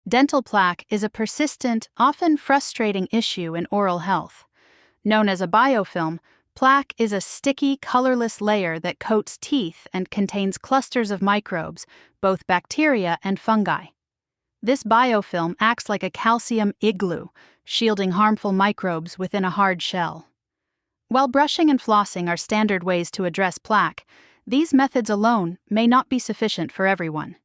Dental plaque is a persistent, often frustrating issue in oral health. Known as a biofilm, plaque is a sticky, colorless layer that coats teeth and contains clusters of microbes, both bacteria and fungi. This biofilm acts like a calcium igloo, shielding harmful microbes within a hard shell. While brushing and flossing are standard ways to address plaque, these methods alone may not be sufficient for everyone.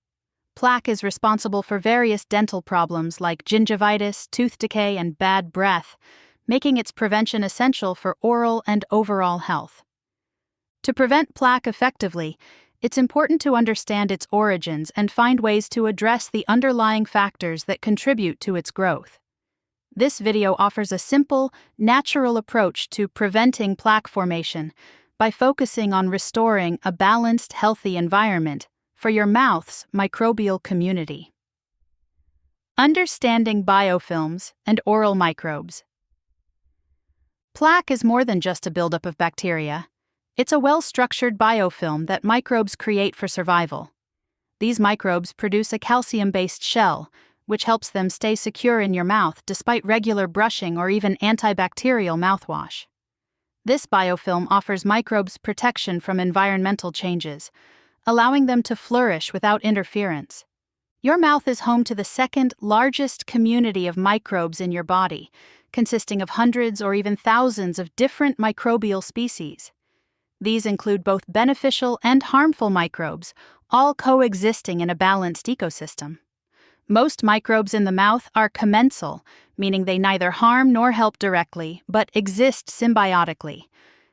Plaque is responsible for various dental problems like gingivitis, tooth decay, and bad breath, making its prevention essential for oral and overall health. To prevent plaque effectively, it's important to understand its origins and find ways to address the underlying factors that contribute to its growth. This video offers a simple, natural approach to preventing plaque formation by focusing on restoring a balanced, healthy environment for your mouth's microbial community. Understanding biofilms and oral microbes. Plaque is more than just a buildup of bacteria. It's a well-structured biofilm that microbes create for survival. These microbes produce a calcium-based shell, which helps them stay secure in your mouth despite regular brushing or even antibacterial mouthwash. This biofilm offers microbes protection from environmental changes, allowing them to flourish without interference. Your mouth is home to the second largest community of microbes in your body, consisting of hundreds or even thousands of different microbial species. These include both beneficial and harmful microbes, all coexisting in a balanced ecosystem. Most microbes in the mouth are commensal, meaning they neither harm nor help directly, but exist symbiotically,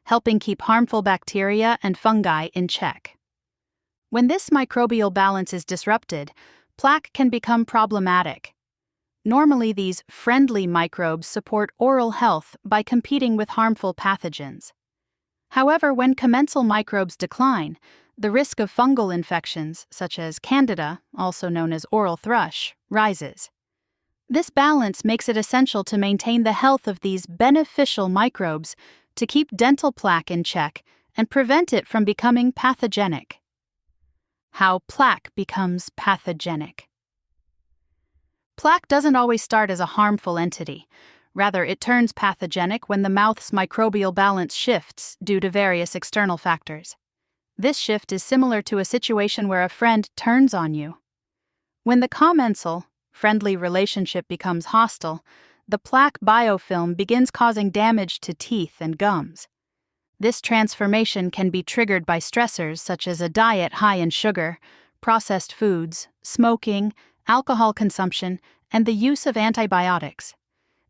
helping keep harmful bacteria and fungi in check. When this microbial balance is disrupted, plaque can become problematic. Normally, these friendly microbes support oral health by competing with harmful pathogens. However, when commensal microbes decline, the risk of fungal infections, such as Candida, also known as oral thrush, rises. This balance makes it essential to maintain the health of these beneficial microbes to keep dental plaque in check and prevent it from becoming pathogenic. How plaque becomes pathogenic. Plaque doesn't always start as a harmful entity. Rather, it turns pathogenic when the mouth's microbial balance shifts due to various external factors. This shift is similar to a situation where a friend turns on you. When the commensal, friendly relationship becomes hostile, the plaque biofilm begins causing damage to teeth and gums. This transformation can be triggered by stressors such as a diet high in sugar, processed foods, smoking, alcohol consumption, and the use of antibiotics.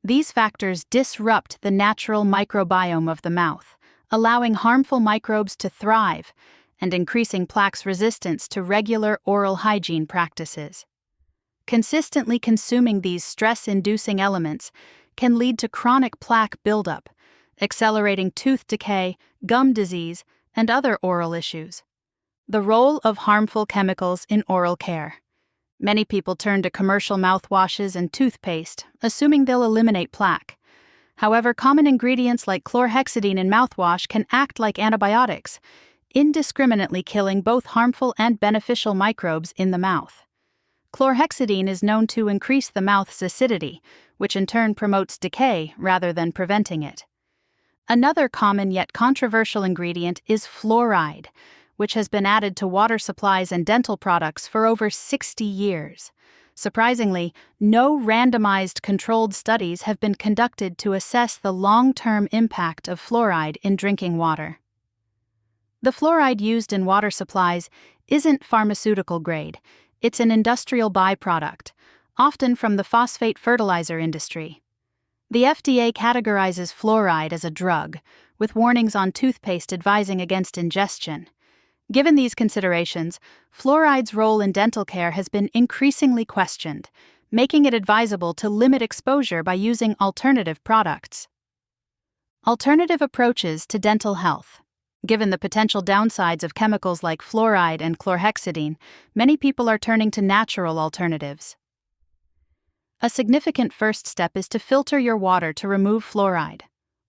These factors disrupt the natural microbiome of the mouth, allowing harmful microbes to thrive and increasing plaque's resistance to regular oral hygiene practices. Consistently consuming these stress-inducing elements can lead to chronic plaque buildup, accelerating tooth decay, gum disease, and other oral issues. The role of harmful chemicals in oral care. Many people turn to commercial mouthwashes and toothpaste, assuming they'll eliminate plaque. However, common ingredients like chlorhexidine in mouthwash can act like antibiotics, indiscriminately killing both harmful and beneficial microbes in the mouth. Chlorhexidine is known to increase the mouth's acidity, which in turn promotes decay rather than preventing it. Another common yet controversial ingredient is fluoride, which has been added to water supplies and dental products for over 60 years. Surprisingly, no randomized controlled studies have been conducted to assess the long-term impact of fluoride in drinking water. The fluoride used in water supplies isn't pharmaceutical grade. It's an industrial byproduct, often from the phosphate fertilizer industry. The FDA categorizes fluoride as a drug, with warnings on toothpaste advising against ingestion. Given these considerations, fluoride's role in dental care has been increasingly questioned, making it advisable to limit exposure by using alternative products. Alternative approaches to dental health. Given the potential downsides of chemicals like fluoride and chlorhexidine, many people are turning to natural alternatives. A significant first step is to filter your water to remove fluoride.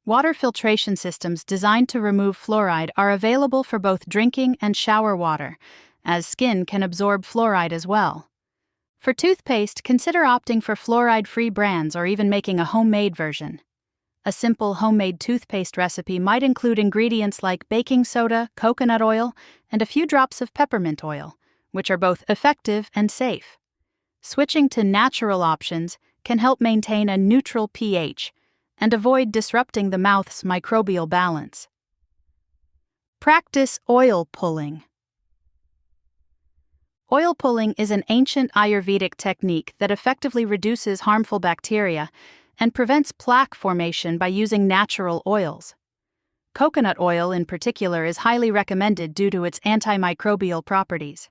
Water filtration systems designed to remove fluoride are available for both drinking and shower water, as skin can absorb fluoride as well. For toothpaste, consider opting for fluoride-free brands or even making a homemade version. A simple homemade toothpaste recipe might include ingredients like baking soda, coconut oil, and a few drops of peppermint oil, which are both effective and safe. Switching to natural options can help maintain a neutral pH and avoid disrupting the mouth's microbial balance. Practice oil pulling. Oil pulling is an ancient Ayurvedic technique that effectively reduces harmful bacteria and prevents plaque formation by using natural oils. Coconut oil, in particular, is highly recommended due to its antimicrobial properties.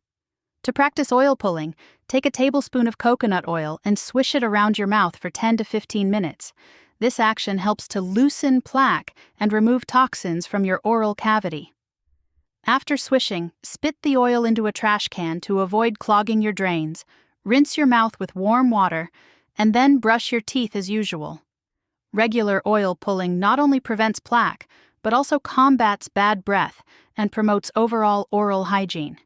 To practice oil pulling, take a tablespoon of coconut oil and swish it around your mouth for 10 to 15 minutes. This action helps to loosen plaque and remove toxins from your oral cavity. After swishing, spit the oil into a trash can to avoid clogging your drains, rinse your mouth with warm water, and then brush your teeth as usual. Regular oil pulling not only prevents plaque, but also combats bad breath and promotes overall oral hygiene.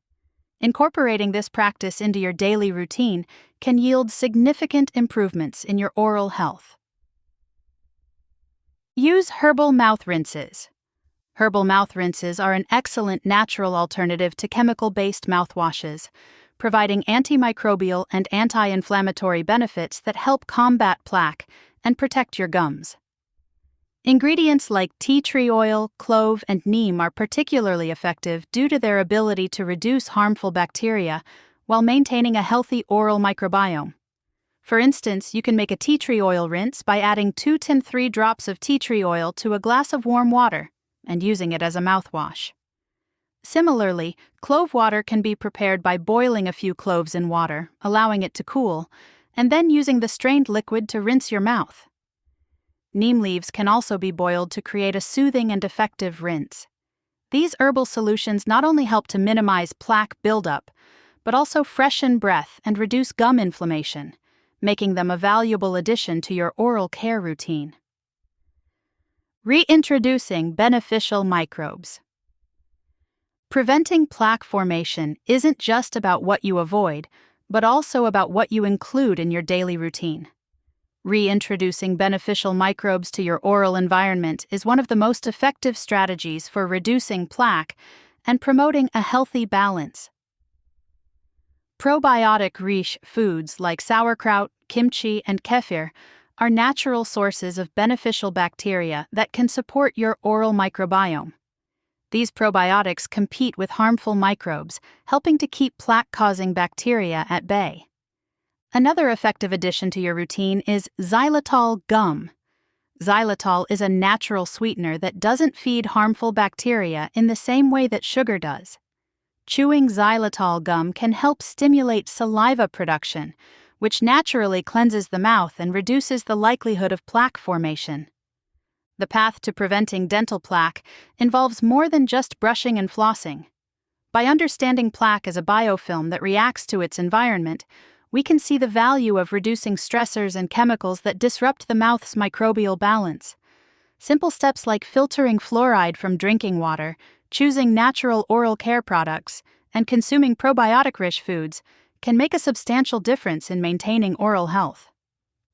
Incorporating this practice into your daily routine can yield significant improvements in your oral health. Use herbal mouth rinses. Herbal mouth rinses are an excellent natural alternative to chemical-based mouthwashes, providing antimicrobial and anti-inflammatory benefits that help combat plaque and protect your gums. Ingredients like tea tree oil, clove, and neem are particularly effective due to their ability to reduce harmful bacteria while maintaining a healthy oral microbiome. For instance, you can make a tea tree oil rinse by adding 2 to 3 drops of tea tree oil to a glass of warm water and using it as a mouthwash. Similarly, clove water can be prepared by boiling a few cloves in water, allowing it to cool, and then using the strained liquid to rinse your mouth. Neem leaves can also be boiled to create a soothing and effective rinse. These herbal solutions not only help to minimize plaque buildup, but also freshen breath and reduce gum inflammation, making them a valuable addition to your oral care routine. Reintroducing beneficial microbes. Preventing plaque formation isn't just about what you avoid, but also about what you include in your daily routine. Reintroducing beneficial microbes to your oral environment is one of the most effective strategies for reducing plaque and promoting a healthy balance. Probiotic-rich foods like sauerkraut, kimchi, and kefir are natural sources of beneficial bacteria that can support your oral microbiome. These probiotics compete with harmful microbes, helping to keep plaque-causing bacteria at bay. Another effective addition to your routine is xylitol gum. Xylitol is a natural sweetener that doesn't feed harmful bacteria in the same way that sugar does. Chewing xylitol gum can help stimulate saliva production, which naturally cleanses the mouth and reduces the likelihood of plaque formation. The path to preventing dental plaque involves more than just brushing and flossing. By understanding plaque as a biofilm that reacts to its environment, we can see the value of reducing stressors and chemicals that disrupt the mouth's microbial balance. Simple steps like filtering fluoride from drinking water, choosing natural oral care products, and consuming probiotic-rich foods can make a substantial difference in maintaining oral health.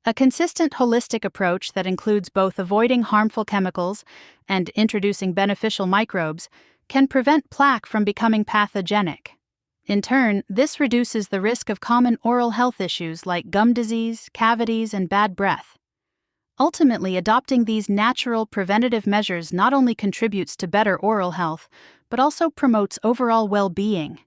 A consistent holistic approach that includes both avoiding harmful chemicals and introducing beneficial microbes can prevent plaque from becoming pathogenic. In turn, this reduces the risk of common oral health issues like gum disease, cavities, and bad breath. Ultimately, adopting these natural preventative measures not only contributes to better oral health, but also promotes overall well-being.